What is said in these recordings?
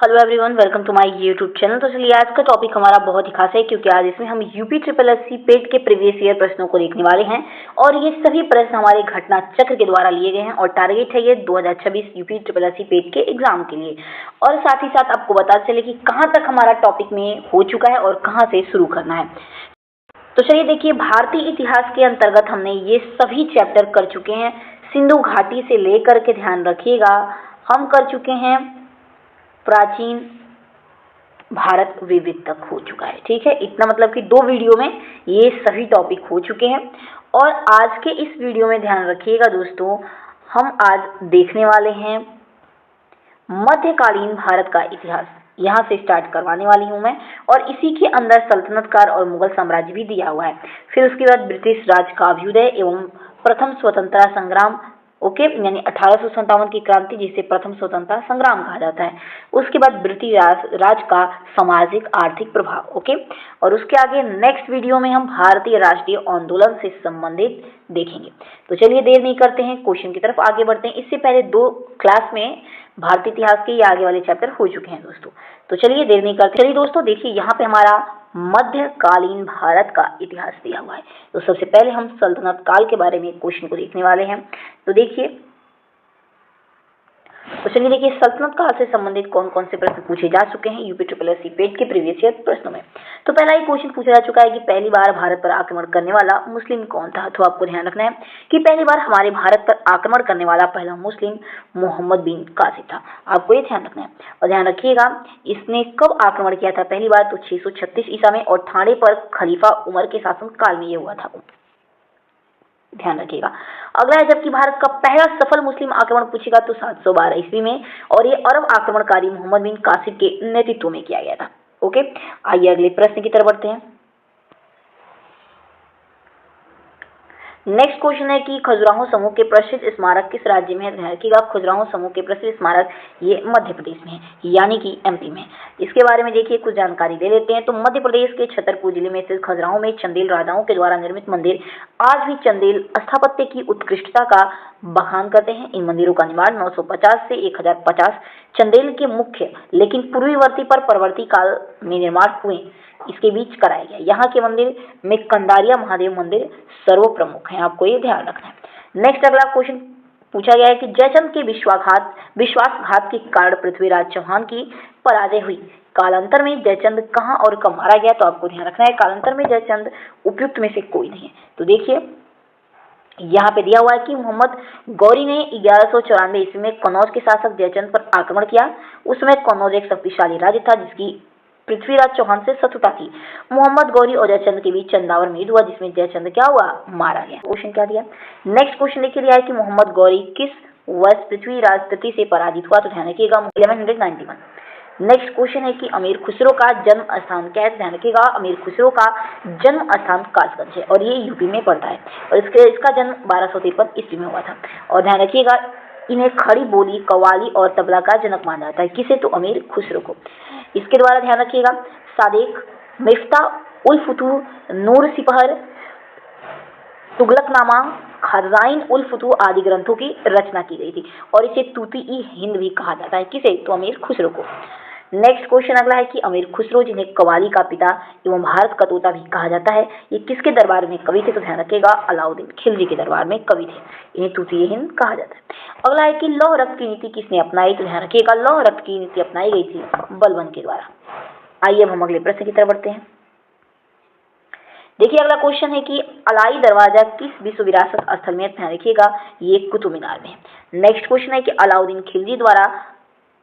Hello everyone, welcome to my YouTube channel. तो चलिए आज का टॉपिक हमारा बहुत ही खास है क्योंकि आज इसमें हम यूपी ट्रिपल एससी पेट के प्रीवियस ईयर प्रश्नों को देखने वाले हैं और ये सभी प्रश्न हमारे घटना चक्र के द्वारा लिए गए हैं और टारगेट है ये 2026 यूपी ट्रिपल एससी पेट के एग्जाम के लिए। और साथ ही साथ आपको बता चले कि कहाँ तक हमारा टॉपिक में हो चुका है और कहाँ से शुरू करना है। तो चलिए देखिए, भारतीय इतिहास के अंतर्गत हमने ये सभी चैप्टर कर चुके हैं। सिंधु घाटी से लेकर के, ध्यान रखिएगा, हम कर चुके हैं प्राचीन भारत विविध तक हो चुका है। ठीक है, इतना मतलब कि 2 वीडियो में ये सभी टॉपिक हो चुके हैं। और आज के इस वीडियो में ध्यान रखिएगा दोस्तों, हम आज देखने वाले हैं मध्यकालीन भारत का इतिहास। यहाँ से स्टार्ट करवाने वाली हूँ मैं, और इसी के अंदर सल्तनत काल और मुगल साम्राज्य भी दिया हुआ है। फिर उसके बाद ब्रिटिश राज का अभ्युदय एवं प्रथम स्वतंत्रता संग्राम, ओके, यानी 1857 की क्रांति, जिसे प्रथम स्वतंत्रता संग्राम कहा जाता है। उसके बाद ब्रिटिश राज का सामाजिक आर्थिक प्रभाव, ओके। और उसके आगे नेक्स्ट वीडियो में हम भारतीय राष्ट्रीय आंदोलन से संबंधित देखेंगे। तो चलिए देर नहीं करते हैं, क्वेश्चन की तरफ आगे बढ़ते हैं। इससे पहले 2 क्लास में भारतीय इतिहास के ये आगे वाले चैप्टर हो चुके हैं दोस्तों। तो चलिए देर नहीं करते। चलिए दोस्तों देखिए, यहाँ पे हमारा मध्यकालीन भारत का इतिहास दिया हुआ है। तो सबसे पहले हम सल्तनत काल के बारे में क्वेश्चन को देखने वाले हैं। तो देखिए, तो चलिए देखिए, सल्तनत काल से संबंधित कौन कौन से प्रश्न पूछे जा चुके हैं यूपी ट्रिपल एससी पेट के प्रीवियस ईयर प्रश्नों में। तो पहला ही क्वेश्चन पूछा जा चुका है कि पहली बार भारत पर आक्रमण करने वाला मुस्लिम कौन था। तो आपको ध्यान रखना है कि पहली बार हमारे भारत पर आक्रमण करने वाला पहला मुस्लिम मोहम्मद बिन कासिम था। आपको ये ध्यान रखना है। और ध्यान रखिएगा, इसने कब आक्रमण किया था पहली बार, तो 636 ईसा में, और ठाणे पर खलीफा उमर के शासन काल में ये हुआ था। ध्यान रखिएगा। अगला है, जबकि भारत का पहला सफल मुस्लिम आक्रमण पूछेगा तो 712 ईस्वी में, और ये अरब आक्रमणकारी मोहम्मद बिन कासिम के नेतृत्व में किया गया था। ओके, आइए अगले प्रश्न की तरफ बढ़ते हैं। नेक्स्ट क्वेश्चन है कि खजुराहो समूह के प्रसिद्ध स्मारक किस राज्य में है। ध्यान रखिएगा, खजुराहो समूह के प्रसिद्ध स्मारक ये मध्य प्रदेश में है, यानी कि एमपी में। इसके बारे में देखिए कुछ जानकारी ले लेते हैं। तो मध्य प्रदेश के छतरपुर जिले में स्थित खजुराहो में चंदेल राजाओं के द्वारा निर्मित मंदिर आज भी चंदेल स्थापत्य की उत्कृष्टता का बखान करते हैं। इन मंदिरों का निर्माण 950 से 1050 चंदेल के मुख्य लेकिन पूर्वीवर्ती पर परवर्ती काल में निर्माण हुए इसके बीच कराया गया। यहाँ के मंदिर में कंदारिया महादेव मंदिर सर्वप्रमुख है, आपको ये ध्यान रखना है। नेक्स्ट अगला क्वेश्चन पूछा गया है कि जयचंद के विश्वासघात के कारण पृथ्वीराज चौहान की पराजय हुई। कालांतर में जयचंद कहाँ और कब मारा गया। तो आपको ध्यान रखना है, कालांतर में जयचंद उपयुक्त में से कोई नहीं है। तो देखिए यहाँ पे दिया हुआ है कि मोहम्मद गौरी ने 1194 ईस्वी में कन्नौज के शासक जयचंद पर आक्रमण किया। उस समय कन्नौज एक शक्तिशाली राज्य था जिसकी पृथ्वीराज चौहान से शत्रुता थी। मोहम्मद गौरी और जयचंद के बीच चंदावर में युद्ध हुआ जिसमें जयचंद क्या हुआ, मारा गया। क्वेश्चन क्या दिया। नेक्स्ट क्वेश्चन देखिए दिया है कि मोहम्मद गौरी किस वर्ष पृथ्वीराज तृतीय से पराजित हुआ। तो ध्यान रखिएगा 1191। नेक्स्ट क्वेश्चन है कि अमीर खुसरो का जन्म स्थान क्या है। ध्यान रखिएगा, अमीर खुसरो का जन्म स्थान कासगंज है और ये यूपी में पड़ता है और इसका जन्म 1253 ईस्वी में हुआ था। और ध्यान रखिएगा, इन्हें खड़ी बोली, कव्वाली और तबला का जनक माना जाता है। किसे, तो अमीर खुसरो को। इसके द्वारा ध्यान रखिएगा सादेक, मिफ्ता उल फुतूह, नूर सिपहर, तुगलकनामा, खज़ाइन उल फुतूह आदि ग्रंथों की रचना की गई थी और इसे तूती-ई-हिंद भी कहा जाता है। किसे, तो अमीर खुसरो को। नेक्स्ट क्वेश्चन अगला है कि अमीर खुसरो, जिन्हें कव्वाली का पिता एवं भारत का तोता भी कहा जाता है, ये किसके दरबार में कवि थे। तो ध्यान रखिएगा अलाउद्दीन खिलजी के दरबार में कवि थे, इन्हें तूती-ए-हिंद कहा जाता है। अगला है कि लौह रक्त की नीति किसने अपनाई। तो ध्यान रखिएगा लौह रक्त की नीति अपनाई गई थी बलबन के द्वारा। आइए अब हम अगले प्रश्न की तरफ बढ़ते हैं। देखिए अगला क्वेश्चन है कि अलाई दरवाजा किस विश्व विरासत स्थल में। ध्यान रखिएगा ये कुतुब मीनार में। नेक्स्ट क्वेश्चन है कि अलाउद्दीन खिलजी द्वारा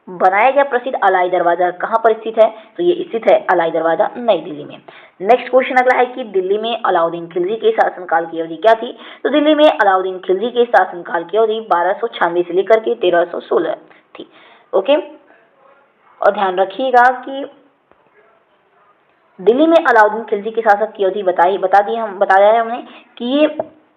बनाया गया प्रसिद्ध अलाई दरवाजा कहाँ पर स्थित है। तो ये स्थित है अलाई दरवाजा नई दिल्ली में। नेक्स्ट क्वेश्चन अगला है कि दिल्ली में अलाउद्दीन खिलजी के शासनकाल की अवधि क्या थी। तो दिल्ली में अलाउद्दीन खिलजी के शासनकाल की अवधि 1296 से लेकर के 1316 थी। ओके, और ध्यान रखिएगा कि दिल्ली में अलाउद्दीन खिलजी के शासक की अवधि बताया है हमने कि ये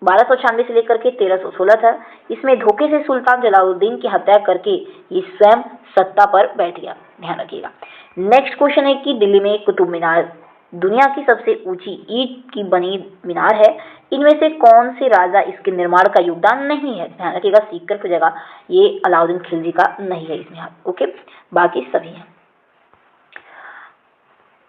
1296 से लेकर के 1316 था। इसमें धोखे से सुल्तान जलालुद्दीन की हत्या करके ये स्वयं सत्ता पर बैठ गया। ध्यान रखिएगा। नेक्स्ट क्वेश्चन है कि दिल्ली में कुतुब मीनार दुनिया की सबसे ऊंची ईंट की बनी मीनार है। इनमें से कौन से राजा इसके निर्माण का योगदान नहीं है। ध्यान रखिएगा, सीख कर पूछेगा, ये अलाउद्दीन खिलजी का नहीं है इसमें हाथ। ओके, बाकी सभी हैं।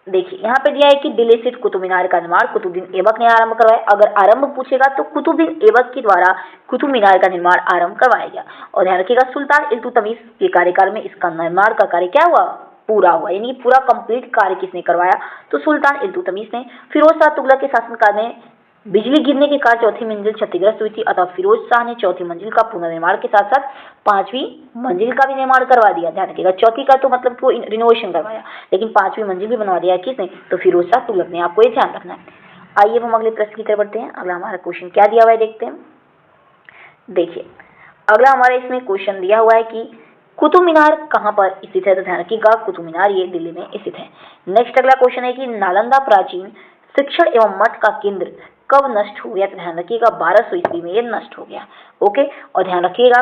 देखिए यहाँ पे दिया है कि दिल्ली स्थित कुतुब मीनार का निर्माण कुतुबुद्दीन ऐबक ने आरंभ करवाया। अगर आरंभ पूछेगा तो कुतुबुद्दीन ऐबक के द्वारा कुतुब मीनार का निर्माण आरंभ करवाया गया। और ध्यान रखिएगा सुल्तान इल्तुतमिश के कार्यकाल में इसका निर्माण का कार्य क्या हुआ, पूरा हुआ, यानी पूरा कंप्लीट कार्य किसने करवाया, तो सुल्तान इल्तुतमिश ने। फिरोज शाह तुगलक के शासनकाल में बिजली गिरने के कारण चौथी मंजिल क्षतिग्रस्त हुई थी, अतः फिरोज शाह ने चौथी मंजिल का पुनर्निर्माण के साथ साथ पांचवी मंजिल का भी निर्माण करवा दिया। ध्यान रखिएगा चौथी का तो मतलब वो रिनोवेशन करवाया, लेकिन पांचवी मंजिल भी बनवा दिया किसने, तो फिरोज शाह तुगलक ने। आपको ये ध्यान रखना है। आइए हम अगले प्रश्न की तरफ बढ़ते हैं। अगला हमारा क्वेश्चन क्या दिया हुआ है देखते हैं। देखिए अगला हमारा इसमें क्वेश्चन दिया हुआ है कि कुतुब मीनार कहाँ पर स्थित है, तो ध्यान रखिएगा कुतुब मीनार ये दिल्ली में स्थित है। नेक्स्ट अगला क्वेश्चन है कि नालंदा प्राचीन शिक्षण एवं मठ का केंद्र कब नष्ट हो गया, तो ध्यान रखिएगा 1200 ईस्वी में ये नष्ट हो गया। ओके, और ध्यान रखिएगा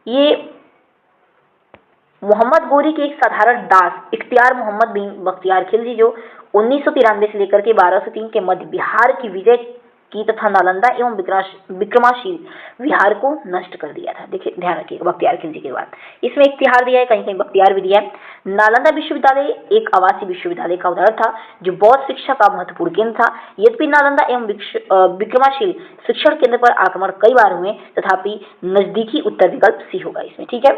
ये मोहम्मद गोरी के एक साधारण दास इख्तियार मोहम्मद बिन बख्तियार खिलजी जो 1993 से लेकर के 1203 के मध्य बिहार की विजय की तथा नालंदा एवं विक्रमाशील विहार को नष्ट कर दिया था। देखिए ध्यान रखिएगा बख्तियार खिलजी के बाद इसमें इख्तियार दिया है, कहीं कहीं बख्तियार भी दिया है। नालंदा विश्वविद्यालय एक आवासीय विश्वविद्यालय का उदाहरण था जो बौद्ध शिक्षा का महत्वपूर्ण केंद्र था। यद्यपि नालंदा एवं विक्रमाशील शिक्षण केंद्र पर आक्रमण कई बार हुए, तथापि नजदीकी उत्तर विकल्प सी होगा इसमें। ठीक है,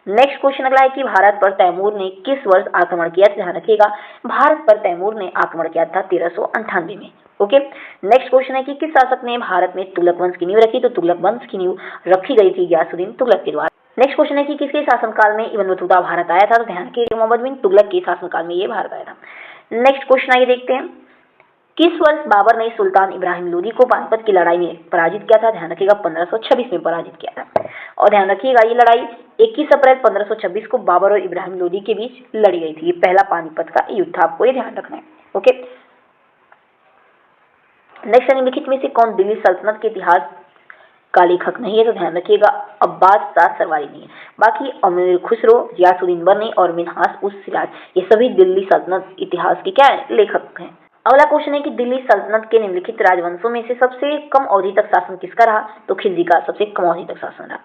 नेक्स्ट क्वेश्चन अगला है कि भारत पर तैमूर ने किस वर्ष आक्रमण किया, ध्यान रखिएगा भारत पर तैमूर ने आक्रमण किया था 1398 में। ओके, नेक्स्ट क्वेश्चन है कि किस शासक ने भारत में तुगलक वंश की नींव रखी, तो तुगलक वंश की नींव रखी गई थी गयासुद्दीन तुगलक के द्वारा। नेक्स्ट क्वेश्चन है कि किसके शासनकाल में इब्न बतूता भारत आया था, तो ध्यान रखिएगा मोहम्मद बिन तुगलक के शासनकाल में ये भारत आया था। नेक्स्ट क्वेश्चन आइए देखते हैं, किस वर्ष बाबर ने सुल्तान इब्राहिम लोदी को पानीपत की लड़ाई में पराजित किया था, ध्यान रखिएगा 1526 में पराजित किया था। और ध्यान रखिएगा ये लड़ाई 21 अप्रैल 1526 को बाबर और इब्राहिम लोदी के बीच लड़ी गई थी। ये पहला पानीपत का युद्ध था, आपको ये ध्यान रखना है। ओके, नेक्स्ट निम्नलिखित में से कौन दिल्ली सल्तनत के इतिहास का लेखक नहीं है, तो ध्यान रखिएगा अब्बास शाह सरवारी नहीं है। बाकी अमीर खुसरो, गियासुद्दीन बर्नी और मिन्हास उस सिराज ये सभी दिल्ली सल्तनत इतिहास के क्या है, लेखक हैं। अगला क्वेश्चन है कि दिल्ली सल्तनत के निम्नलिखित राजवंशों में से सबसे कम अवधि तक शासन किसका रहा, तो खिलजी का सबसे कम अवधि तक शासन रहा।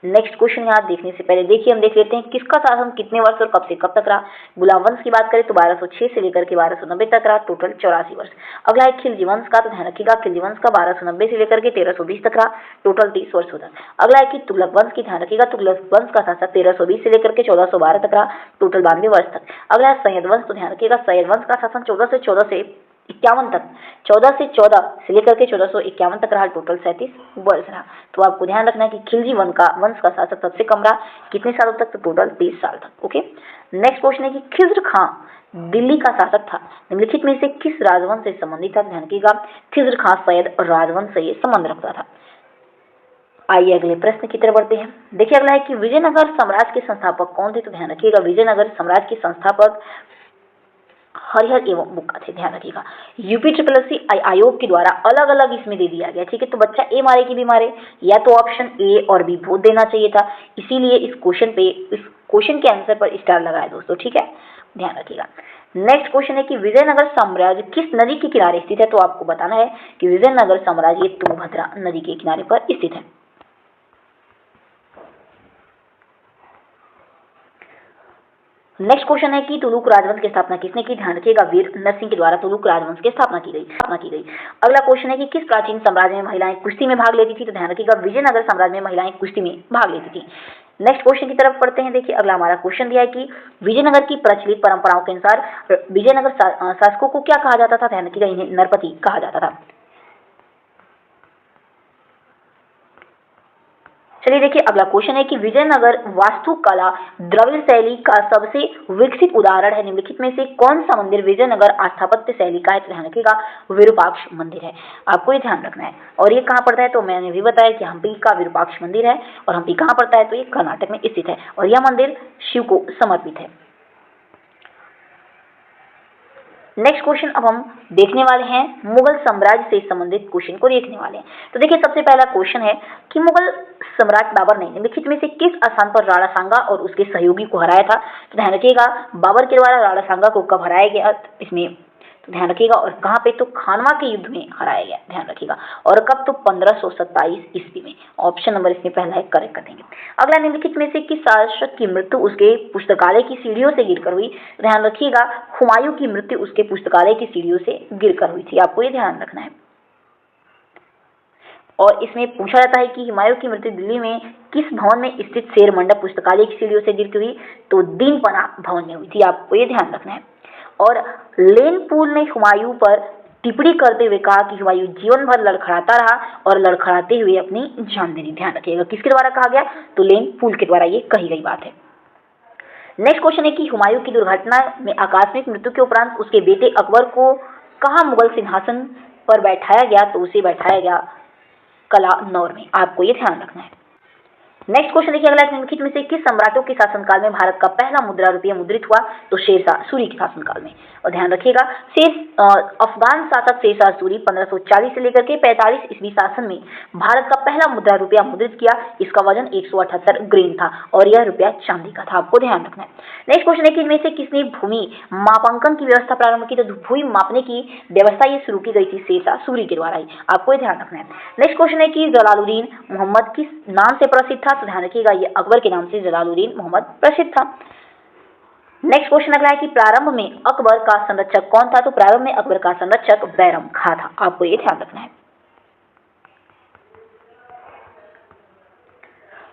नेक्स्ट क्वेश्चन यहाँ देखने से पहले देखिए हम देख लेते हैं किसका शासन कितने वर्ष और कब से कब तक रहा। गुलाम वंश की बात करें तो 1206 से लेकर के 1290 तक रहा, टोटल 84 वर्ष। अगला है खिलजी वंश का, तो ध्यान रखिएगा खिलजी वंश का 1290 से लेकर के 1320 तक रहा, टोटल 30 वर्ष होता है। अगला है कि तुगलक वंश की, ध्यान रखिएगा तुगलक वंश का शासन 1320 से लेकर के 1412 तक रहा, टोटल 92 वर्ष तक। अगला है सैयद वंश, तो ध्यान रखिएगा सैयद वंश का शासन 1414 से 51 तक, 14 से लेकर के 1451 तक रहा, टोटल 37 वर्ष रहा। तो आपको ध्यान रखना है कि खिलजी वंश का शासक सबसे कम रहा, कितने सालों तक, तो टोटल 30 साल तक। ओके, नेक्स्ट क्वेश्चन है कि खिज्र खां दिल्ली का शासक था, निम्नलिखित में से किस राजवंश से संबंधित था, ध्यान रखिएगा खिज्र खां सैयद और राजवंश से ये संबंध रखता था। आइए अगले प्रश्न की तरफ बढ़ते हैं। देखिए अगला है कि विजयनगर साम्राज्य के संस्थापक कौन थे, तो ध्यान रखिएगा विजयनगर साम्राज्य के संस्थापक हरिहर एवं बुक्का थे। ध्यान रखिएगा यूपी ट्रिपल आयोग के द्वारा अलग अलग इसमें दे दिया गया। ठीक है, तो बच्चा ए मारे कि बी मारे, या तो ऑप्शन ए और बी बोथ देना चाहिए था, इसीलिए इस क्वेश्चन के आंसर पर स्टार लगाया दोस्तों। ठीक है, ध्यान रखिएगा। नेक्स्ट क्वेश्चन है कि विजयनगर साम्राज्य किस नदी के किनारे स्थित है, तो आपको बताना है कि विजयनगर साम्राज्य तुंगभद्रा नदी के किनारे पर स्थित है। नेक्स्ट क्वेश्चन है कि तुलुक राजवंश की स्थापना किसने की, ध्यान रखिएगा वीर नरसिंह के द्वारा तुलुक राजवंश की स्थापना की गई। अगला क्वेश्चन है कि किस प्राचीन साम्राज्य में महिलाएं कुश्ती में भाग लेती थी, तो ध्यान रखिएगा विजयनगर साम्राज्य में महिलाएं कुश्ती में भाग लेती थी। नेक्स्ट क्वेश्चन की तरफ पढ़ते हैं। देखिए अगला हमारा क्वेश्चन दिया है कि विजयनगर की प्रचलित परंपराओं के अनुसार विजयनगर शासकों को क्या कहा जाता था, ध्यान रखिएगा इन्हें नरपति कहा जाता था। चलिए देखिए अगला क्वेश्चन है कि विजयनगर वास्तुकला द्रविड़ शैली का सबसे विकसित उदाहरण है, निम्नलिखित में से कौन सा मंदिर विजयनगर स्थापत्य शैली का है, तो ध्यान रखिएगा विरूपाक्ष मंदिर है। आपको ये ध्यान रखना है। और ये कहाँ पड़ता है, तो मैंने भी बताया कि हम्पी का विरूपाक्ष मंदिर है, और हम्पी कहाँ पड़ता है, तो ये कर्नाटक में स्थित है, और यह मंदिर शिव को समर्पित है। नेक्स्ट क्वेश्चन अब हम देखने वाले हैं मुगल साम्राज्य से संबंधित क्वेश्चन को देखने वाले हैं। तो देखिए सबसे पहला क्वेश्चन है कि मुगल सम्राट बाबर ने निम्नलिखित में से किस स्थान पर राणा सांगा और उसके सहयोगी को हराया था, तो ध्यान रखिएगा बाबर के द्वारा राणा सांगा को कब हराया गया इसमें, ध्यान रखिएगा। और कहाँ पे, तो खानवा के युद्ध में हराया गया, ध्यान रखिएगा। और कब, तो 1527 ईस्वी में। ऑप्शन नंबर इसमें पहला है, करेक्ट कर देंगे। अगला, निम्नलिखित में से किस शासक की मृत्यु उसके पुस्तकालय की सीढ़ियों से गिरकर हुई? ध्यान रखिएगा, हुमायूं की मृत्यु उसके पुस्तकालय की सीढ़ियों से गिरकर हुई थी, आपको ये ध्यान रखना है। और इसमें पूछा जाता है कि हुमायूं की मृत्यु दिल्ली में किस भवन में स्थित शेर मंडप पुस्तकालय की सीढ़ियों से गिरकर हुई? तो दीनपना भवन में हुई थी, आपको ये ध्यान रखना है। और लेनपूल ने हुमायूं पर टिप्पणी करते हुए कहा कि हुमायूं जीवन भर लड़खड़ाता रहा और लड़खड़ाते हुए अपनी जान दे दी। ध्यान रखिएगा, किसके द्वारा कहा गया? तो लेनपूल के द्वारा ये कही गई बात है। नेक्स्ट क्वेश्चन है कि हुमायूं की दुर्घटना में आकस्मिक मृत्यु के उपरांत उसके बेटे अकबर को कहाँ मुगल सिंहासन पर बैठाया गया? तो उसे बैठाया गया कलानौर में, आपको ये ध्यान रखना है। नेक्स्ट क्वेश्चन देखिए अगला, निम्नलिखित में से किस सम्राटों के शासनकाल में भारत का पहला मुद्रा रुपया मुद्रित हुआ? तो शेरशाह सूरी के शासनकाल में। और ध्यान रखिएगा, अफगान शासक शेरशाह सूरी 1540 से लेकर के 45 ईस्वी शासन में भारत का पहला मुद्रा रुपया मुद्रित किया। इसका वजन 178 ग्रेन था और यह रुपया चांदी का था, आपको ध्यान रखना है। नेक्स्ट क्वेश्चन है कि इनमें से किसने भूमि मापांकन की व्यवस्था प्रारंभ की? तो भूमि मापने की व्यवस्था ये शुरू की गई थी शेरशाह सूरी के द्वारा ही, आपको ये ध्यान रखना है। नेक्स्ट क्वेश्चन है कि जलालुद्दीन मोहम्मद किस नाम से प्रसिद्ध था? तो ध्यान रखिएगा, ये अकबर के नाम से जलालुद्दीन मोहम्मद प्रसिद्ध था। नेक्स्ट क्वेश्चन अगला है कि प्रारंभ में अकबर का संरक्षक कौन था? तो प्रारंभ में अकबर का संरक्षक बैरम खां था, आपको ये ध्यान रखना है।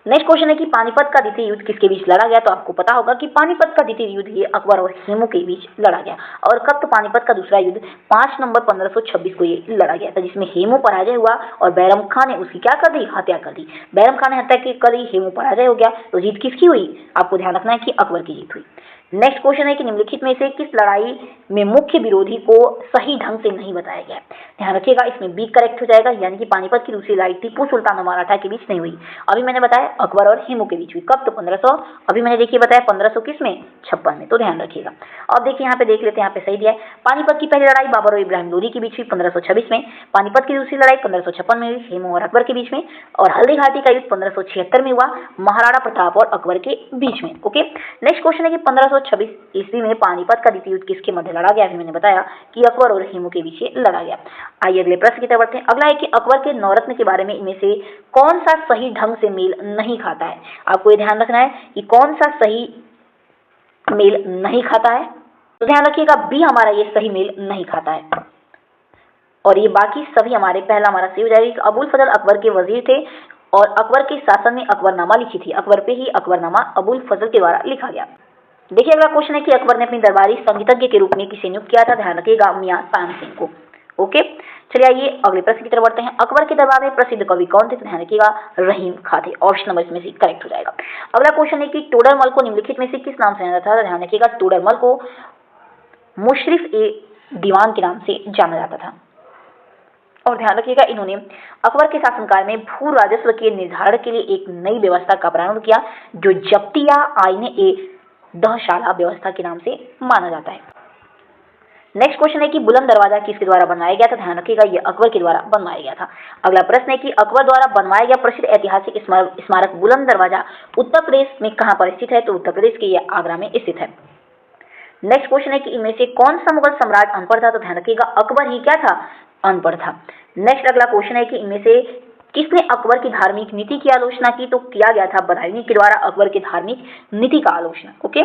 नेक्स्ट क्वेश्चन है कि पानीपत का द्वितीय युद्ध किसके बीच लड़ा गया? तो आपको पता होगा कि पानीपत का द्वितीय युद्ध ये अकबर और हेमू के बीच लड़ा गया। और कब? तो पानीपत का दूसरा युद्ध 5 नवंबर 1526 को ये लड़ा गया था, जिसमें हेमू पराजय हुआ और बैरम खां ने उसकी क्या कर दी? हत्या कर दी। बैरम खां ने हत्या कर दी, हेमू पराजय हो गया। तो जीत किसकी हुई? आपको ध्यान रखना है कि अकबर की जीत हुई। नेक्स्ट क्वेश्चन है कि निम्नलिखित में से किस लड़ाई में मुख्य विरोधी को सही ढंग से नहीं बताया गया? ध्यान रखिएगा, इसमें बी करेक्ट हो जाएगा, यानी कि पानीपत की दूसरी लड़ाई टीपू सुल्तान और मराठा के बीच नहीं हुई। अभी मैंने बताया अकबर और हेमू के बीच हुई, कब? तो 1500, अभी मैंने देखिए बताया 1500 किस में? 56 में, तो ध्यान रखिएगा। अब देखिए यहाँ पे देख लेते हैं, यहाँ पे सही दिया है। पानीपत की पहली लड़ाई बाबर और इब्राहिम लोदी के बीच हुई 1526 में। पानीपत की दूसरी लड़ाई 1556 में हुई, हेमू और अकबर के बीच में। और हल्दी घाटी का युद्ध 1576 में हुआ, महाराणा प्रताप और अकबर के बीच में। ओके, नेक्स्ट क्वेश्चन है कि 1526 ईस्वी में पानीपत का द्वितीय युद्ध किसके मध्य लड़ा गया? अभी मैंने बताया कि अकबर और हेमू के बीच लड़ा गया। आइए अगले प्रश्न की तरफ बढ़ते हैं। अगला है कि अकबर के नवरत्न के बारे में इनमें से कौन सा सही ढंग से मेल नहीं खाता है? आपको ये ध्यान रखना है कि कौन सा सही मेल नहीं खाता है। तो ध्यान रखिएगा, बी हमारा ये सही मेल नहीं खाता है। और ये बाकी सभी हमारे, पहला हमारा सही हो जाएगा कि अबुल फजल अकबर के वजीर थे और अकबर के शासन में अकबरनामा लिखी थी। अकबर पे ही अकबरनामा अबुल फजल के द्वारा लिखा गया। देखिए अगला क्वेश्चन है कि अकबर ने अपनी दरबारी संगीतज्ञ के रूप में किसे नियुक्त किया था? ध्यान रखिएगा, मियां तानसेन को। ओके, चलिए आइए अगले प्रश्न की तरफ बढ़ते हैं। अकबर के दरबार में प्रसिद्ध कवि कौन थे? तो ध्यान रखिएगा, रहीम खां थे। ऑप्शन नंबर इसमें से करेक्ट हो जाएगा। अगला क्वेश्चन है कि टोडरमल को निम्नलिखित में से किस नाम से जाना जाता था? ध्यान रखिएगा, टोडरमल को मुशरिफ ए दीवान के नाम से जाना जाता था। और ध्यान रखिएगा, इन्होंने अकबर के शासनकाल में भू राजस्व के निर्धारण के लिए एक नई व्यवस्था का प्रारंभ किया, जो जब्तिया आईने ए दहशाला व्यवस्था के नाम से माना जाता है। नेक्स्ट क्वेश्चन है कि बुलंद दरवाजा किसके द्वारा बनवाया गया था? ध्यान रखिएगा, यह अकबर के द्वारा बनवाया गया था। अगला प्रश्न है कि अकबर द्वारा बनवाया गया प्रसिद्ध ऐतिहासिक स्मारक बुलंद दरवाजा उत्तर प्रदेश में कहां पर स्थित है? तो उत्तर प्रदेश के यह आगरा में स्थित है। नेक्स्ट क्वेश्चन है कि इनमें से कौन सा मुगल सम्राट अनपढ़ था? तो ध्यान रखिएगा, अकबर ही क्या था? अनपढ़ था। नेक्स्ट अगला क्वेश्चन है कि इनमें से किसने अकबर की धार्मिक नीति की आलोचना की? तो किया गया था बदायूं के द्वारा अकबर की धार्मिक नीति का आलोचना। ओके,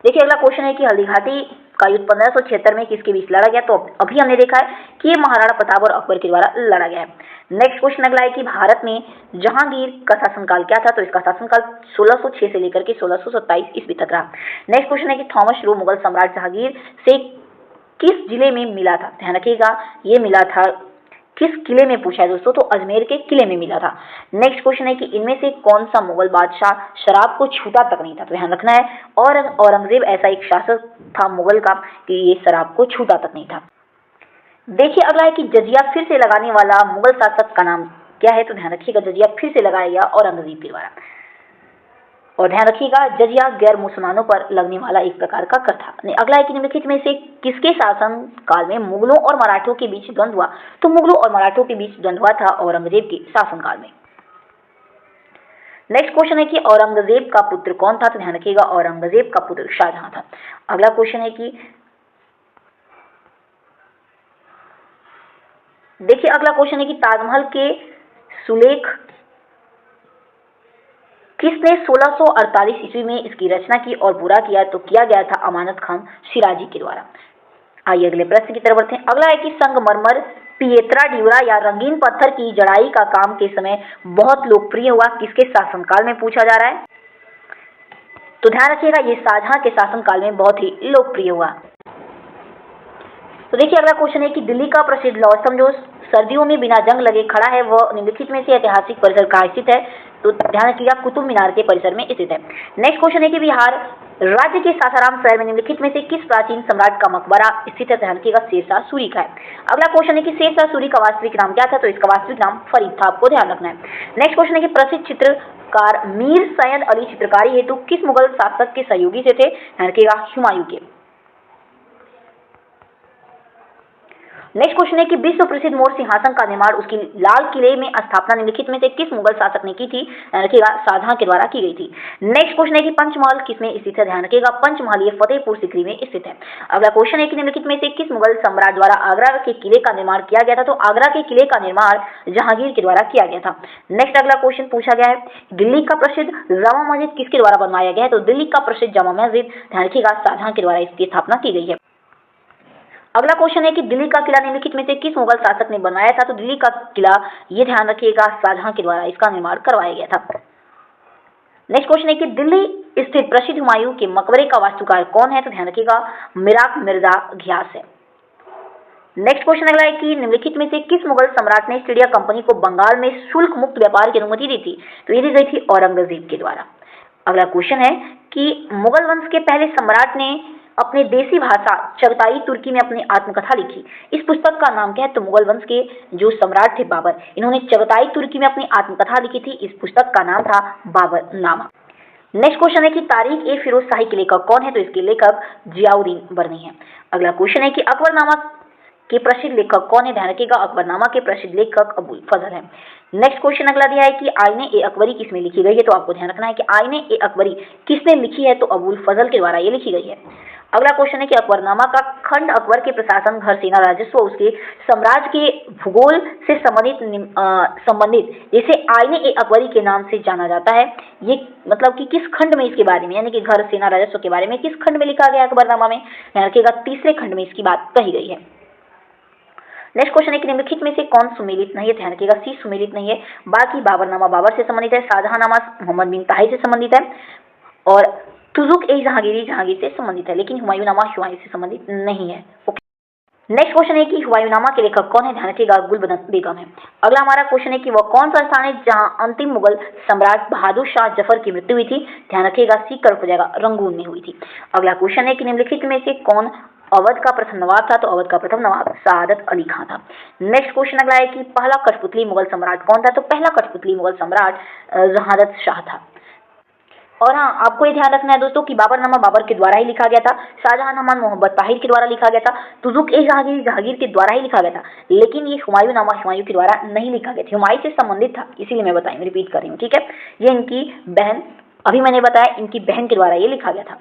देखिए अगला क्वेश्चन है कि हल्दी घाटी का युद्ध 1576 में किसके बीच लड़ा गया? तो अभी हमने देखा है कि ये महाराणा प्रताप और अकबर के द्वारा लड़ा गया है। नेक्स्ट क्वेश्चन अगला है कि भारत में जहांगीर का शासनकाल क्या था? तो इसका शासनकाल 1606 से लेकर के 1627 ईस्वी तक रहा। नेक्स्ट क्वेश्चन है कि थॉमस रो मुगल सम्राट जहांगीर से किस जिले में मिला था? ध्यान रखिएगा, ये मिला था किस किले में पूछा है दोस्तों? तो अजमेर के किले में मिला था। नेक्स्ट क्वेश्चन है कि इनमें से कौन सा मुगल बादशाह शराब को छूता तक नहीं था? तो ध्यान रखना है, और औरंगजेब ऐसा एक शासक था मुगल का कि ये शराब को छूता तक नहीं था। देखिए अगला है कि जजिया फिर से लगाने वाला मुगल शासक का नाम क्या है? तो ध्यान रखिएगा, जजिया फिर से लगाया गया औरंगजेब के द्वारा। और ध्यान रखिएगा, जजिया गैर मुसलमानों पर लगने वाला एक प्रकार का कर था। अगला है कि निम्नलिखित में से किसके शासन काल में मुगलों और मराठों के बीच द्वंद्व हुआ? तो मुगलों और मराठों के बीच द्वंद्व हुआ था औरंगजेब के शासनकाल में। नेक्स्ट क्वेश्चन है कि औरंगजेब का पुत्र कौन था, तो ध्यान रखिएगा औरंगजेब का पुत्र शाहजहां था। अगला क्वेश्चन है कि देखिए अगला क्वेश्चन है कि ताजमहल के सुलेख किसने 1648 ईस्वी में इसकी रचना की और पूरा किया, तो किया गया था अमानत खान शिराजी के द्वारा। आइए अगले प्रश्न की तरफ बढ़ते हैं। अगला है कि संगमरमर, पिएत्रा ड्यूरा या रंगीन पत्थर की जड़ाई का काम के समय बहुत लोकप्रिय हुआ, किसके शासनकाल में पूछा जा रहा है, तो ध्यान रखिएगा ये शाहजहां के शासनकाल में बहुत ही लोकप्रिय हुआ। तो देखिए अगला क्वेश्चन है कि दिल्ली का प्रसिद्ध लौह जो सर्दियों में बिना जंग लगे खड़ा है वह निम्नलिखित में से ऐतिहासिक परिसर कहाँ स्थित है, तो ध्यान रखिएगा कुतुब मीनार के परिसर में स्थित है। नेक्स्ट क्वेश्चन है कि बिहार राज्य के सासाराम शहर में निम्नलिखित में से किस प्राचीन सम्राट का मकबरा स्थित है, ध्यान रखिएगा शेरशाह सूरी का है। अगला क्वेश्चन है कि शेरशाह सूरी का वास्तविक नाम क्या था, तो इसका वास्तविक नाम फरीद था, आपको ध्यान रखना है। नेक्स्ट क्वेश्चन है कि प्रसिद्ध चित्रकार मीर सैयद अली चित्रकारी हेतु किस मुगल शासक के सहयोगी से थे, ध्यान रखिएगा हुमायूं के। नेक्स्ट क्वेश्चन है कि विश्व प्रसिद्ध मोर सिंहासन का निर्माण उसकी लाल किले में स्थापना निम्नलिखित में से किस मुगल शासक ने की थी, ध्यान रखिएगा शाहजहां के द्वारा की गई थी। नेक्स्ट क्वेश्चन है कि पंचमहल किसमें स्थित है, ध्यान रखिएगा पंचमहल ये फतेहपुर सीकरी में स्थित है। अगला क्वेश्चन है कि निम्नलिखित में से किस मुगल सम्राट द्वारा आगरा के किले का निर्माण किया गया था, तो आगरा के किले का निर्माण जहांगीर के द्वारा किया गया था। नेक्स्ट अगला क्वेश्चन पूछा गया है दिल्ली का प्रसिद्ध जामा मस्जिद किसके द्वारा बनवाया गया है, तो दिल्ली का प्रसिद्ध जामा मस्जिद ध्यान रखिएगा शाहजहां के द्वारा इसकी स्थापना की गई है। अगला क्वेश्चन है कि दिल्ली का किला निम्नलिखित में से किस मुगल शासक ने बनवाया था, तो दिल्ली का किला ये ध्यान रखिएगा शाहजहां के द्वारा इसका निर्माण करवाया गया था। नेक्स्ट क्वेश्चन है कि दिल्ली स्थित प्रसिद्ध हुमायूं के मकबरे का वास्तुकार कौन है, तो ध्यान रखिएगा मिराक मिर्जा घियास है। नेक्स्ट क्वेश्चन अगला है कि निम्नलिखित में से किस मुगल सम्राट ने ईस्ट इंडिया कंपनी को बंगाल में शुल्क मुक्त व्यापार की अनुमति दी थी, तो ये दी गई थी औरंगजेब के द्वारा। अगला क्वेश्चन है कि मुगल वंश के पहले सम्राट ने अपने देसी भाषा चगताई तुर्की में अपनी आत्मकथा लिखी, इस पुस्तक का नाम क्या है, तो मुगल वंश के जो सम्राट थे बाबर, इन्होंने चगताई तुर्की में अपनी आत्मकथा लिखी थी, इस पुस्तक का नाम था बाबर नामा। नेक्स्ट क्वेश्चन है कि तारीख ए फिरोज शाही के लेखक कौन है, तो इसके लेखक जियाउद्दीन बर्नी है। अगला क्वेश्चन है कि अकबरनामा के प्रसिद्ध लेखक कौन है, ध्यान रखिएगा अकबरनामा के प्रसिद्ध लेखक अबुल फजल है। नेक्स्ट क्वेश्चन अगला दिया है कि आईने ए अकबरी किसमें लिखी गई है, तो आपको ध्यान रखना है कि आईने ए अकबरी किसने लिखी है, तो अबुल फजल के द्वारा ये लिखी गई है। अगला क्वेश्चन है कि अकबरनामा का खंड अकबर के प्रशासन, घर, सेना, राजस्व, उसके साम्राज्य के भूगोल से संबंधित जिसे आईने ए अकबरी के नाम से जाना जाता है, ये मतलब कि किस खंड में इसके बारे में यानी कि घर, सेना, राजस्व के बारे में किस खंड में लिखा गया अकबरनामा में, ध्यान रखिएगा तीसरे खंड में इसकी बात कही गई है। नेक्स्ट क्वेश्चन है कि निम्नलिखित में से कौन सुमेलित नहीं है, ध्यान रखिएगा सी सुमेलित नहीं है, बाकी बाबरनामा बाबर से संबंधित है, शाहजहांनामा मोहम्मद बिन ताहिर से संबंधित है और तुजुक ए जहांगीरी जहांगीर से संबंधित है, लेकिन हुमायूंनामा हुमायूं से संबंधित नहीं है। ओके, नेक्स्ट क्वेश्चन है कि हुमायूंनामा के लेखक कौन है, ध्यान रखिएगा गुलबदन बेगम है। अगला हमारा क्वेश्चन है कि वह कौन सा स्थान है जहां अंतिम मुगल सम्राट बहादुर शाह जफर की मृत्यु हुई थी, ध्यान रखिएगा सी कट हो जाएगा रंगून में हुई थी। अगला क्वेश्चन है कि निम्नलिखित में से कौन अवध का प्रथम नवाब था, तो अवध का प्रथम नवाब सआदत अली खां था। नेक्स्ट क्वेश्चन अगला है कि पहला कठपुतली मुगल सम्राट कौन था, तो पहला कठपुतली मुगल सम्राट जहादत शाह था। और हाँ, आपको ये ध्यान रखना है दोस्तों कि बाबरनामा बाबर के द्वारा ही लिखा गया था, शाहजहांनामा मोहम्मद ताहिर के द्वारा लिखा गया था, तुजुक ए जहांगीर जहांगीर के द्वारा ही लिखा गया था, लेकिन ये हुमायूंनामा हुमायूं के द्वारा नहीं लिखा गया था, हुमायूं से संबंधित था, इसीलिए मैं बताई रिपीट कर रही हूँ, ठीक है। ये इनकी बहन, अभी मैंने बताया इनकी बहन के द्वारा ये लिखा गया था,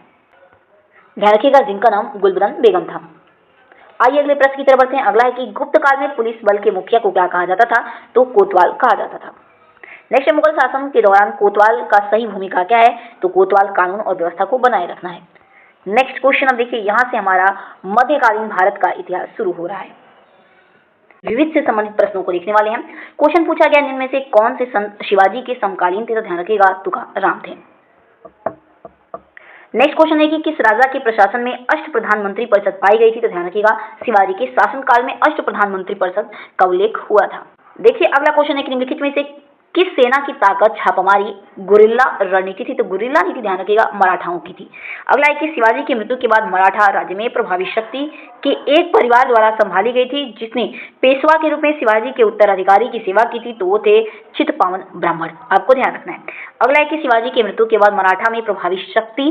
ध्यान रखिएगा, जिनका नाम गुलबदन बेगम था। आइए अगले प्रश्न की तरफ बढ़ते हैं। अगला है कि गुप्त काल में पुलिस बल के मुखिया को क्या कहा जाता था, तो कोतवाल कहा जाता था। नेक्स्ट, मुगल शासन के दौरान कोतवाल का सही भूमिका क्या है, तो कोतवाल कानून और व्यवस्था को बनाए रखना है। नेक्स्ट क्वेश्चन, अब देखिए यहाँ से हमारा मध्यकालीन भारत का इतिहास शुरू हो रहा है। विविध से संबंधित प्रश्नों को देखने वाले हैं। क्वेश्चन पूछा गया इनमें से कौन से संत शिवाजी के समकालीन थे, तो ध्यान रखिएगा तुकाराम थे। नेक्स्ट क्वेश्चन है कि किस राजा के प्रशासन में अष्ट प्रधानमंत्री परिषद पाई गई थी, तो ध्यान रखिएगा शिवाजी के शासनकाल में अष्ट प्रधानमंत्री परिषद का उल्लेख हुआ था। देखिए अगला क्वेश्चन है कि निम्नलिखित में से किस सेना की ताकत छापामारी गुरिल्ला रणनीति थी, तो गुरिल्ला नीति ध्यान रखिएगा मराठाओं की थी। अगला है कि शिवाजी की मृत्यु के बाद मराठा राज्य में प्रभावी शक्ति के एक परिवार द्वारा संभाली गई थी, जिसने पेशवा के रूप में शिवाजी के उत्तराधिकारी की सेवा की थी, तो वो थे चित्तपावन ब्राह्मण, आपको ध्यान रखना है। अगला है कि शिवाजी की मृत्यु के बाद मराठा में प्रभावी शक्ति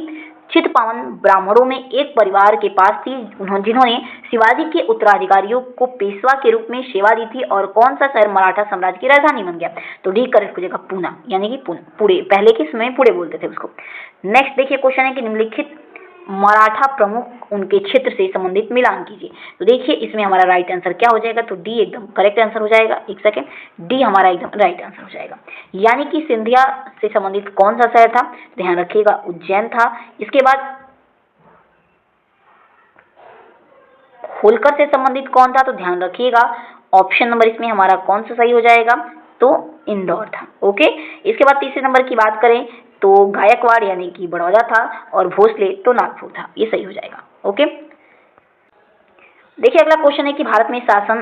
चित्पावन ब्राह्मणों में एक परिवार के पास थी जिन्होंने शिवाजी के उत्तराधिकारियों को पेशवा के रूप में सेवा दी थी। और कौन सा शहर मराठा साम्राज्य की राजधानी बन गया? तो डी करेक्ट हो जाएगा, पूना, यानी कि पुणे। पहले के समय में पुणे बोलते थे उसको। नेक्स्ट देखिए क्वेश्चन है कि निम्नलिखित मराठा प्रमुख उनके क्षेत्र से संबंधित मिलान कीजिए। तो देखिए इसमें हमारा राइट आंसर क्या हो जाएगा? तो डी एकदम करेक्ट आंसर हो जाएगा। एक सेकेंड, डी हमारा एकदम राइट आंसर हो जाएगा। यानी कि सिंधिया से संबंधित कौन सा शहर था? ध्यान रखिएगा, उज्जैन था। इसके बाद होलकर से संबंधित कौन था? तो ध्यान रखिएगा ऑप्शन नंबर इसमें हमारा कौन सा सही हो जाएगा? तो इंदौर था। ओके, इसके बाद तीसरे नंबर की बात करें तो गायकवाड़ यानी कि बड़ौदा था, और भोसले तो नागपुर था। ये सही हो जाएगा। ओके, देखिए अगला क्वेश्चन है कि भारत में शासन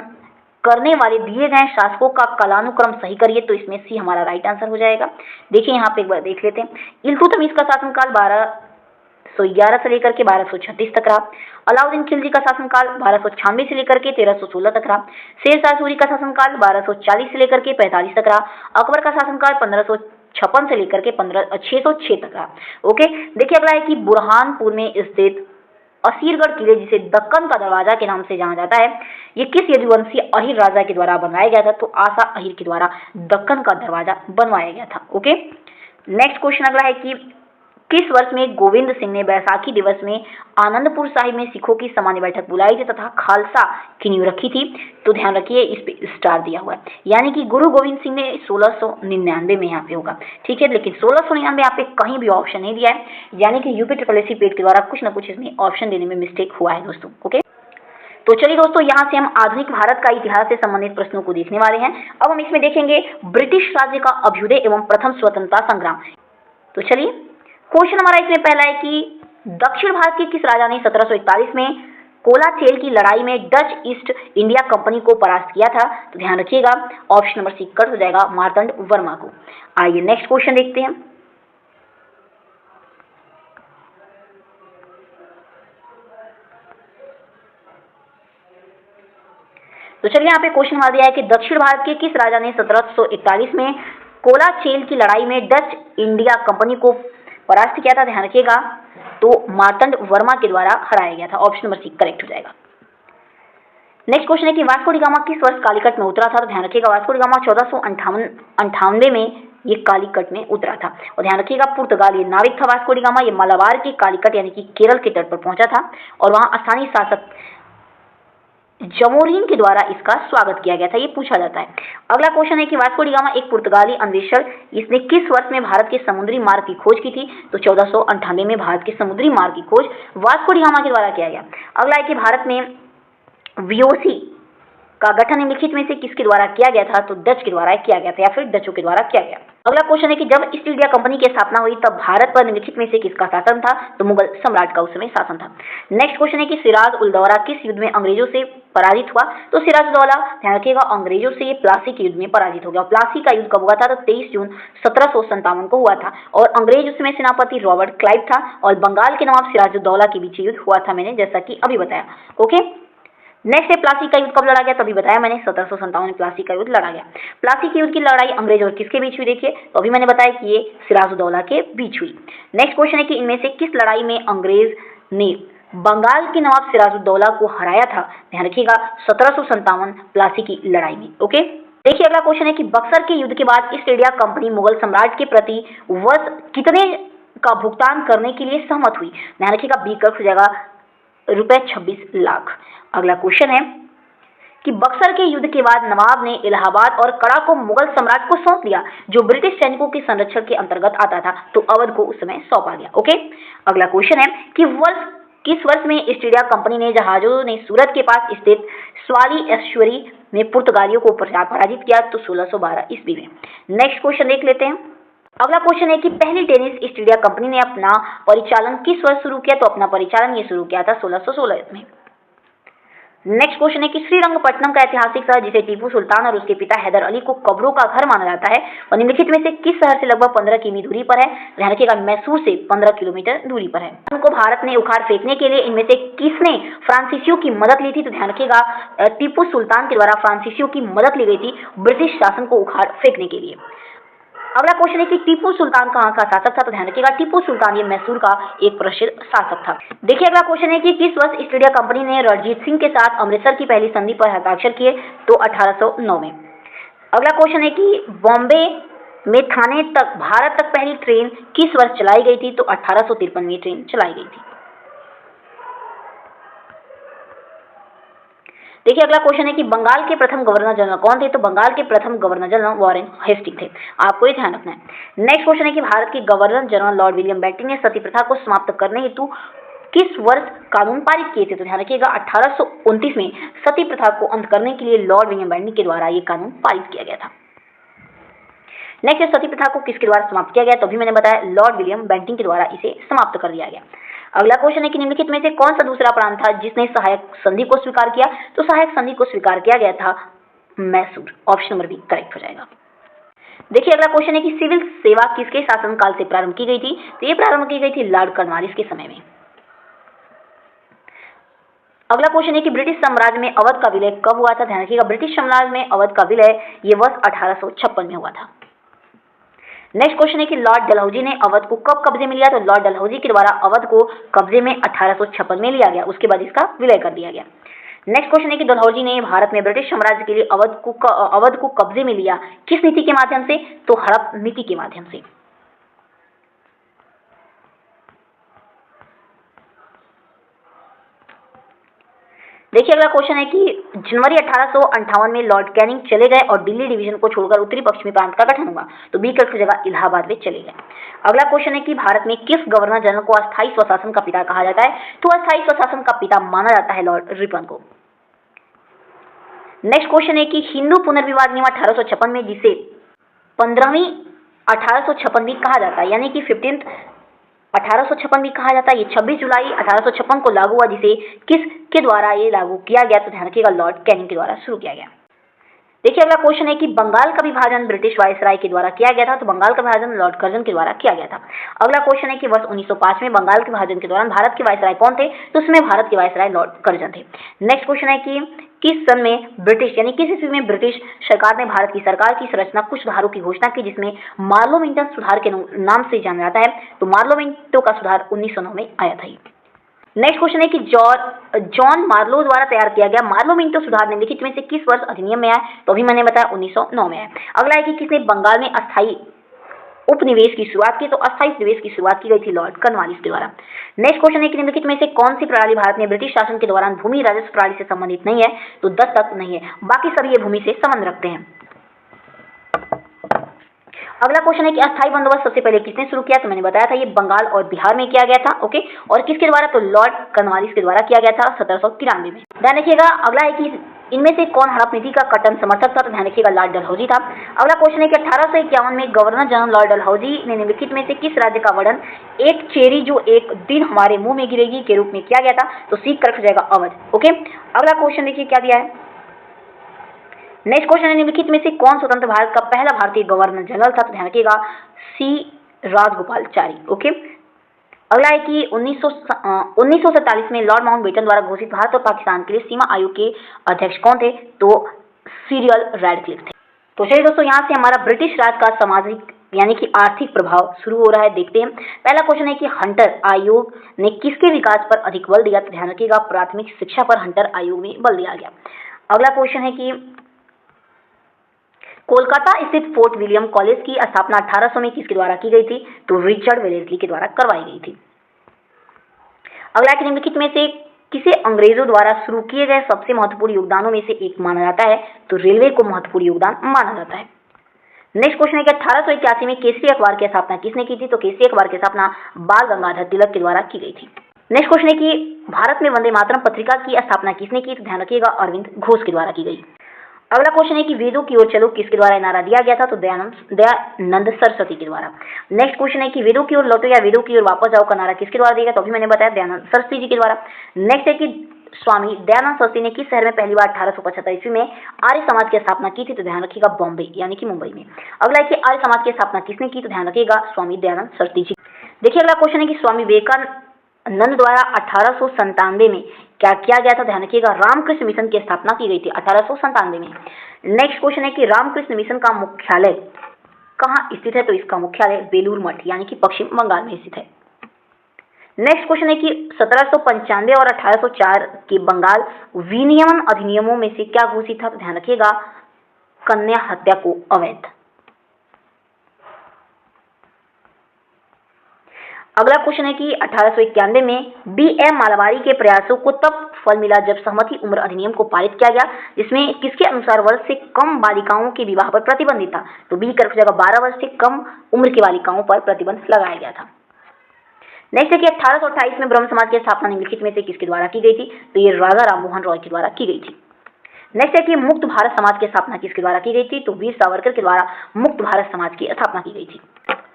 करने वाले दिए गए शासकों का कालानुक्रम सही करिए। तो इसमें सी हमारा राइट आंसर हो जाएगा। देखिए यहाँ पे एक बार देख लेते हैं। इल्तुतमिश का शासनकाल 1211 से लेकर के 1236 तक रहा। अलाउद्दीन खिलजी का शासनकाल 1296 से लेकर के 1316 तक रहा। शेरशाह सूरी का शासनकाल 1240 से लेकर के 45 तक रहा। अकबर का शासनकाल 1556 से लेकर के 606 तक रहा। ओके, देखिए अगला है कि बुरहानपुर में स्थित असीरगढ़ किले, जिसे दक्कन का दरवाजा के नाम से जाना जाता है, ये किस यदुवंशी अहीर राजा के द्वारा बनवाया गया था? तो आसा अहीर के द्वारा दक्कन का दरवाजा बनवाया गया था। ओके, नेक्स्ट क्वेश्चन अगला है कि किस वर्ष में गोविंद सिंह ने बैसाखी दिवस में आनंदपुर साहिब में सिखों की सामान्य बैठक बुलाई थी तथा खालसा की नींव रखी थी? तो ध्यान रखिए इस पे स्टार दिया हुआ है, यानी कि गुरु गोविंद सिंह ने 1699 में यहाँ पे होगा। ठीक है, लेकिन 1699 यहाँ पे कहीं भी ऑप्शन नहीं दिया है, यानी कि यूपी ट्रिपल पेड के द्वारा कुछ न कुछ इसमें ऑप्शन देने में मिस्टेक हुआ है दोस्तों। ओके, तो चलिए दोस्तों, यहाँ से हम आधुनिक भारत का इतिहास से संबंधित प्रश्नों को देखने वाले हैं। अब हम इसमें देखेंगे ब्रिटिश राज्य का अभ्युदय एवं प्रथम स्वतंत्रता संग्राम। तो चलिए क्वेश्चन हमारा इसमें पहला है कि दक्षिण भारत के किस राजा ने 1741 में कोलाचेल की लड़ाई में डच ईस्ट इंडिया कंपनी को परास्त किया था? तो ध्यान रखिएगा ऑप्शन नंबर सी कट हो जाएगा, मार्तंड वर्मा को। आइए नेक्स्ट क्वेश्चन देखते हैं। तो चलिए यहाँ पे क्वेश्चन आ दिया है कि दक्षिण भारत के किस राजा ने 1741 में कोलाचेल की लड़ाई में डच इंडिया कंपनी को परास्त किया था? ध्यान रखिएगा, तो मार्तंड वर्मा के द्वारा हराया गया था। ऑप्शन नंबर सी करेक्ट हो जाएगा। नेक्स्ट क्वेश्चन है कि वास्को डी गामा किस वर्ष कालीकट में उतरा था? तो ध्यान रखिएगा वास्को डी गामा 1498 में ये कालीकट में उतरा था। और ध्यान रखिएगा पुर्तगाली नाविक था वास्को डी गामा। ये मलाबार के कालीकट यानी कि केरल के तट पर पहुंचा था और वहां स्थानीय शासक जमोरीन के द्वारा इसका स्वागत किया गया था, ये पूछा जाता है। अगला क्वेश्चन है कि वास्को डी गामा एक पुर्तगाली अन्वेषक, इसने किस वर्ष में भारत के समुद्री मार्ग की खोज की थी? तो 1498 में भारत के समुद्री मार्ग की खोज वास्को डी गामा के द्वारा किया गया। अगला है कि भारत में वीओसी का गठन निम्नलिखित में से किसके द्वारा किया गया था? तो डच के द्वारा किया गया था या फिर डचों के द्वारा किया गया। अगला क्वेश्चन है कि जब ईस्ट इंडिया कंपनी की स्थापना हुई तब भारत पर निम्नलिखित में से किसका शासन था? तो मुगल सम्राट का उस समय शासन था। नेक्स्ट क्वेश्चन है कि सिराज उल दौला किस युद्ध में अंग्रेजों से पराजित हुआ? तो सिराज उल दौला ध्यान रखिएगा अंग्रेजों से ये प्लासी के युद्ध में पराजित हो गया। प्लासी का युद्ध कब हुआ था? तो 23 जून 1757 को हुआ था और अंग्रेज उसमें सेनापति रॉबर्ट क्लाइव था और बंगाल के नवाब सिराज उल दौला के बीच युद्ध हुआ था, मैंने जैसा कि अभी बताया। ओके, नेक्स्ट है प्लासी का युद्ध कब लड़ा गया? तभी बताया मैंने 1757 में प्लासी का युद्ध लड़ा गया। प्लासी के युद्ध की लड़ाई अंग्रेज और किसके बीच हुई? देखिए तो अभी मैंने बताया कि ये सिराजुद्दौला के बीच हुई। नेक्स्ट क्वेश्चन है कि इनमें से किस लड़ाई में अंग्रेज ने बंगाल के नवाब सिराजुद्दौला को हराया था? ध्यान रखिएगा 1757 प्लासी की लड़ाई में। ओके, देखिए अगला क्वेश्चन है कि बक्सर के युद्ध के बाद ईस्ट इंडिया कंपनी मुगल सम्राट के प्रति वर्ष कितने का भुगतान करने के लिए सहमत हुई? ध्यान रखिएगा बी कट हो जाएगा रुपए 26 लाख। अगला क्वेश्चन है कि बक्सर के युद्ध के बाद नवाब ने इलाहाबाद और कड़ा को मुगल सम्राट को सौंप दिया, जो ब्रिटिश सैनिकों के संरक्षण के अंतर्गत आता था, तो अवध को उस समय सौंपा गया। ओके, अगला क्वेश्चन है कि किस वर्ष में ईस्ट इंडिया कंपनी ने जहाजों ने सूरत के पास स्थित स्वाली एश्वरी में पुर्तगालियों को पराजित किया? तो 1612 ईस्वी में। नेक्स्ट क्वेश्चन देख लेते हैं। अगला क्वेश्चन है कि पहली टेनिस ईस्ट इंडिया कंपनी ने अपना परिचालन किस वर्ष शुरू किया? तो अपना परिचालन ये शुरू किया था 1616 में। नेक्स्ट क्वेश्चन है कि श्रीरंगपट्टनम का ऐतिहासिक शहर, जिसे टीपू सुल्तान और उसके पिता हैदर अली को कब्रों का घर माना जाता है, और निम्नलिखित में से किस शहर से लगभग 15 किमी दूरी पर है? ध्यान रखिएगा मैसूर से 15 किलोमीटर दूरी पर है। उनको भारत ने उखाड़ फेंकने के लिए इनमें से किसने फ्रांसीसियों की मदद ली थी? तो ध्यान रखिएगा टीपू सुल्तान के द्वारा फ्रांसीसियों की मदद ली गई थी ब्रिटिश शासन को उखाड़ फेंकने के लिए। अगला क्वेश्चन है कि टीपू सुल्तान कहाँ का शासक था, तो ध्यान रखिएगा टीपू सुल्तान ये मैसूर का एक प्रसिद्ध शासक था। देखिए अगला क्वेश्चन है कि किस वर्ष ईस्ट इंडिया कंपनी ने रणजीत सिंह के साथ अमृतसर की पहली संधि पर हस्ताक्षर किए, तो 1809 में। अगला क्वेश्चन है कि बॉम्बे में थाने तक भारत तक पहली ट्रेन किस वर्ष चलाई गई थी, तो 1853 में ट्रेन चलाई गई थी। देखिए अगला क्वेश्चन है कि बंगाल के प्रथम गवर्नर जनरल कौन थे, तो बंगाल के प्रथम गवर्नर जनरल वॉरेन हेस्टिंग थे। आपको ये ध्यान रखना है। नेक्स्ट क्वेश्चन है कि भारत के governor general Lord William Bentinck ने सती प्रथा को समाप्त करने हेतु किस वर्ष कानून पारित किए थे, तो ध्यान रखिएगा 1829 में सती प्रथा को अंत करने के लिए लॉर्ड विलियम बेंटिंक के द्वारा ये कानून पारित किया गया था। नेक्स्ट सती प्रथा को किसके द्वारा समाप्त किया गया, तो अभी मैंने बताया लॉर्ड विलियम बेंटिंक के द्वारा इसे समाप्त कर दिया गया। अगला क्वेश्चन है कि निम्नलिखित में से कौन सा दूसरा प्रांत था जिसने सहायक संधि को स्वीकार किया, तो सहायक संधि को स्वीकार किया गया था Mysore. Option number B correct हो जाएगा। देखिए अगला क्वेश्चन है कि सिविल सेवा किसके शासनकाल से प्रारंभ की गई थी, तो ये प्रारंभ की गई थी लॉर्ड कॉर्नवालिस के समय में। अगला क्वेश्चन है कि ब्रिटिश साम्राज्य में अवध का विलय कब हुआ था, ध्यान रखिएगा ब्रिटिश साम्राज्य में अवध का विलय ये वर्ष 1856 में हुआ था। नेक्स्ट क्वेश्चन है कि लॉर्ड डलहौजी ने अवध को कब कब्जे में लिया, तो लॉर्ड डलहौजी के द्वारा अवध को कब्जे में 1856 में लिया गया, उसके बाद इसका विलय कर दिया गया। नेक्स्ट क्वेश्चन है कि डलहौजी ने भारत में ब्रिटिश साम्राज्य के लिए अवध को कब्जे में लिया किस नीति के माध्यम से, तो हड़प नीति के माध्यम से। देखिए अगला क्वेश्चन है कि जनवरी 1858 में लॉर्ड कैनिंग चले गए और दिल्ली डिवीजन को छोड़कर उत्तरी पश्चिमी प्रांत का गठन हुआ, तो बी की जगह इलाहाबाद में चले गए। अगला क्वेश्चन है कि भारत में किस गवर्नर जनरल को अस्थायी स्वशासन का पिता कहा जाता है, तो अस्थायी स्वशासन का पिता माना जाता है लॉर्ड रिपन को। नेक्स्ट क्वेश्चन है कि हिंदू पुनर्विवाद नियम 1856 में जिसे 15वीं 1856 भी कहा जाता है, यानी कि 15th 1856 भी कहा जाता है, ये 26 जुलाई 1856 को लागू हुआ, जिसे किसके द्वारा ये लागू किया गया, तो ध्यान रखिएगा लॉर्ड कैनिंग के द्वारा शुरू किया गया। देखिए अगला क्वेश्चन है कि बंगाल का विभाजन ब्रिटिश वायसराय के द्वारा किया गया था, तो बंगाल का विभाजन लॉर्ड कर्जन के द्वारा किया गया था। अगला क्वेश्चन है कि वर्ष 1905 में बंगाल के विभाजन के दौरान भारत के वायसराय कौन थे, तो उसमें भारत के वायसराय लॉर्ड कर्जन थे। नेक्स्ट क्वेश्चन है कि किस सन में ब्रिटिश यानी किस ईस्वी में ब्रिटिश सरकार ने भारत की सरकार की संरचना कुछ सुधारों की घोषणा की, जिसमें मार्लो मिंटो सुधार के नाम से जाना जाता है, तो मार्लो मिंटो का सुधार 1909 में आया था। नेक्स्ट क्वेश्चन है कि जॉन मार्लो द्वारा तैयार किया गया मार्लो मिंटो सुधार निम्नलिखित में से किस वर्ष अधिनियम में आया, तो अभी मैंने बताया 1909 में आया। अगला है कि किसने बंगाल में अस्थायी उपनिवेश की शुरुआत की, तो अस्थायी उपनिवेश की शुरुआत की गई थी लॉर्ड कॉर्नवालिस के द्वारा। नेक्स्ट क्वेश्चन है कि निम्नलिखित में से कौन सी प्रणाली भारत में ब्रिटिश शासन के दौरान भूमि राजस्व प्रणाली से संबंधित नहीं है, तो दस्तक नहीं है, बाकी सभी ये भूमि से संबंध रखते हैं। अगला क्वेश्चन है कि अस्थायी बंदोबस्त सबसे पहले किसने शुरू किया, तो मैंने बताया था ये बंगाल और बिहार में किया गया था। ओके, और किसके द्वारा, तो लॉर्ड कॉर्नवालिस के द्वारा किया गया था 1793 में। ध्यान रखिएगा। अगला है कि इनमें से कौन हड़प नीति का कट्टर समर्थक था, तो ध्यान रखिएगा लॉर्ड डलहौजी था। अगला क्वेश्चन है कि 1851 में गवर्नर जनरल लॉर्ड डलहौजी ने निम्नलिखित में से किस राज्य का वर्णन एक चेरी जो एक दिन हमारे मुंह में गिरेगी के रूप में किया गया था, तो सी करेक्ट हो जाएगा अवध। ओके, अगला क्वेश्चन देखिए क्या दिया है। नेक्स्ट क्वेश्चन है निम्नलिखित में से कौन स्वतंत्र भारत का पहला भारतीय गवर्नर जनरल था, तो ध्यान रखिएगा सी राजगोपालाचारी। ओके, अगला है कि 1947 में लॉर्ड माउंटबेटन द्वारा घोषित भारत और पाकिस्तान के लिए सीमा आयोग के अध्यक्ष कौन थे, तो सीरियल रैडक्लिफ थे। तो चलिए दोस्तों, यहाँ से हमारा ब्रिटिश राज का सामाजिक यानी कि आर्थिक प्रभाव शुरू हो रहा है। देखते हैं। पहला क्वेश्चन है कि हंटर आयोग ने किसके विकास पर अधिक बल दिया, तो ध्यान रखिएगा प्राथमिक शिक्षा पर हंटर आयोग में बल दिया गया। अगला क्वेश्चन है कि कोलकाता स्थित फोर्ट विलियम कॉलेज की स्थापना 1800 में किसके द्वारा की गई थी, तो रिचर्ड वेलेस्ली के द्वारा करवाई गई थी। अगला कि निम्नलिखित में से किसे अंग्रेजों द्वारा शुरू किए गए सबसे महत्वपूर्ण योगदानों में से एक माना जाता है, तो रेलवे को महत्वपूर्ण योगदान माना जाता है। नेक्स्ट क्वेश्चन है कि 1881 में केसरी अखबार की स्थापना किसने की थी, तो केसरी अखबार की स्थापना बाल गंगाधर तिलक के द्वारा की गई थी। नेक्स्ट क्वेश्चन है कि भारत में वंदे मातरम पत्रिका की स्थापना किसने की, तो ध्यान रखिएगा अरविंद घोष के द्वारा की गई। अगला क्वेश्चन है कि वेदों की ओर चलो किसके द्वारा नारा दिया गया था, तो दयानंद सरस्वती के द्वारा। नेक्स्ट क्वेश्चन है कि वेदों की ओर लौटो या वेदों की ओर वापस जाओ का नारा किसके द्वारा दिया गया, तो अभी मैंने बताया दयानंद सरस्वती जी के द्वारा। नेक्स्ट है कि स्वामी दयानंद सरस्वती ने किस शहर में पहली बार 1875 ईस्वी में आर्य समाज की स्थापना की थी, तो ध्यान रखिएगा बॉम्बे यानी कि मुंबई में। अगला है कि आर्य समाज की स्थापना किसने की, तो ध्यान रखिएगा स्वामी दयानंद सरस्वती जी। देखिए अगला क्वेश्चन है कि स्वामी विवेकानंद द्वारा 1897 में क्या किया गया था, ध्यान रखिएगा रामकृष्ण मिशन की स्थापना की गई थी 1897 में। नेक्स्ट क्वेश्चन है कि रामकृष्ण मिशन का मुख्यालय कहाँ स्थित है? तो इसका मुख्यालय बेलूर मठ यानी कि पश्चिम बंगाल में स्थित है। नेक्स्ट क्वेश्चन है कि 1795 और 1804 के बंगाल विनियमन अधिनियमों में से क्या घोषित था? तो ध्यान रखिएगा, कन्या हत्या को अवैध। अगला क्वेश्चन है कि 1891 में B.M. मालाबारी के प्रयासों को तब फल मिला जब सहमति उम्र अधिनियम को पारित किया गया, जिसमें किसके अनुसार वर्ष से कम बालिकाओं के विवाह पर प्रतिबंध था? तो बी कर जगह 12 वर्ष से कम उम्र की बालिकाओं पर प्रतिबंध लगाया गया था। नेक्स्ट है कि 1828 में ब्रह्म समाज की स्थापना निम्नलिखित में से किसके द्वारा की गई थी? तो ये राजा राममोहन रॉय के द्वारा की गई थी। नेक्स्ट है कि मुक्त भारत समाज की स्थापना किसके द्वारा की गई थी? तो वीर सावरकर के द्वारा मुक्त भारत समाज की स्थापना की गई थी।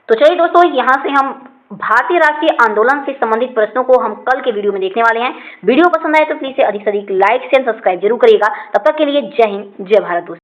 तो चलिए दोस्तों, यहाँ से हम भारतीय राष्ट्रीय आंदोलन से संबंधित प्रश्नों को हम कल के वीडियो में देखने वाले हैं। वीडियो पसंद आए तो प्लीज से अधिक लाइक शेयर सब्सक्राइब जरूर करिएगा। तब तक के लिए जय हिंद, जय भारत दोस्तों।